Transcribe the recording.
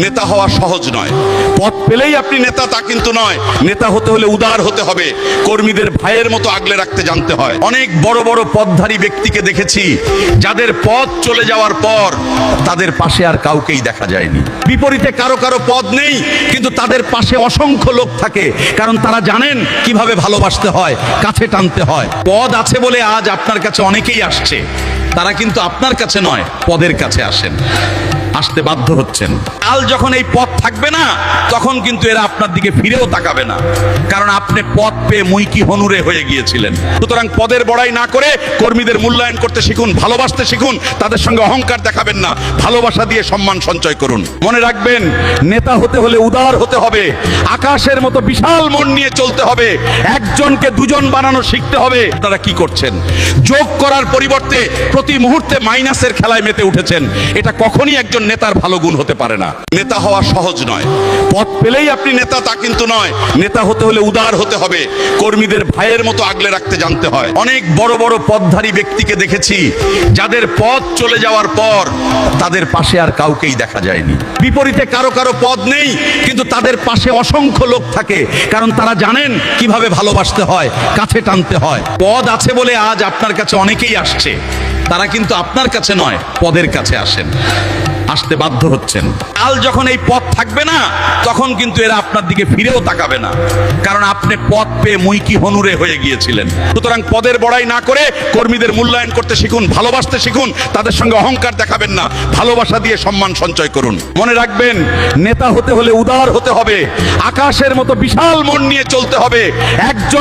নেতা হওয়া সহজ নয়। পদ পেলেই আপনি নেতা তা কিন্তু নয়। নেতা হতে হলে উদার হতে হবে, কর্মীদের ভাইয়ের মতো আগলে রাখতে জানতে হয়। অনেক বড় বড় পদধারী ব্যক্তিকে দেখেছি যাদের পদ চলে যাওয়ার পর তাদের পাশে আর কাউকেই দেখা যায়নি। বিপরীতে কারো কারো পদ নেই, কিন্তু তাদের পাশে অসংখ্য লোক থাকে, কারণ তারা জানেন কিভাবে ভালোবাসতে হয়, কাছে টানতে হয়। পদ আছে বলে আজ আপনার কাছে অনেকেই আসছে, তারা কিন্তু আপনার কাছে নয়, পদের কাছে আসেন, আসতে বাধ্য হচ্ছেন। কাল যখন এই পথ থাকবে না, তখন কিন্তু এরা আপনার দিকে ফিরেও তাকাবে না, কারণ আপনি পদ পেয়ে মুইকি হনুরে হয়ে গিয়েছিলেন। সুতরাং পদের বড়াই না করে কর্মীদের মূল্যায়ন করতে শিখুন, ভালোবাসতে শিখুন। তাদের সঙ্গে অহংকার দেখাবেন না, ভালোবাসা দিয়ে সম্মান সঞ্চয় করুন। মনে রাখবেন, নেতা হতে হলে উদার হতে হবে, আকাশের মতো বিশাল মন নিয়ে চলতে হবে, একজনকে দুজন বানানো শিখতে হবে। আপনারা কি করছেন? যোগ করার পরিবর্তে প্রতি মুহূর্তে মাইনাসের খেলায় মেতে উঠেছেন। এটা কখনই একজন নেতার ভালো গুণ হতে পারে না। নেতা হওয়া সহজ নয়। পদ পেলেই আপনি নেতা তা কিন্তু নয়। নেতা হতে হলে উদার হতে হবে, কর্মীদের ভাইয়ের মতো আগলে রাখতে জানতে হয়। অনেক বড় বড় পদধারী ব্যক্তিকে দেখেছি যাদের পদ চলে যাওয়ার পর তাদের পাশে আর কাউকেই দেখা যায়নি। বিপরীতে কারো কারো পদ নেই, কিন্তু তাদের পাশে অসংখ্য লোক থাকে, কারণ তারা জানেন কিভাবে ভালোবাসতে হয়, কাছে টানতে হয়। পদ আছে বলে আজ আপনার কাছে অনেকেই আসছে, তারা কিন্তু আপনার কাছে নয়, পদের কাছে আসেন, আসতে বাধ্য হচ্ছেন। কাল যখন এই পথ থাকবে না, তখন কিন্তু এরা আপনার দিকে ফিরেও তাকাবে না, কারণ আপনি পদ পেয়ে মুইকি হনুরে হয়ে গিয়েছিলেন। সুতরাং পদের বড়াই না করে কর্মীদের মূল্যায়ন করতে শিখুন, ভালোবাসতে শিখুন। তাদের সঙ্গে অহংকার দেখাবেন না, ভালোবাসা দিয়ে সম্মান সঞ্চয় করুন। মনে রাখবেন, নেতা হতে হলে উদার হতে হবে, আকাশের মতো বিশাল মন নিয়ে চলতে হবে, একজন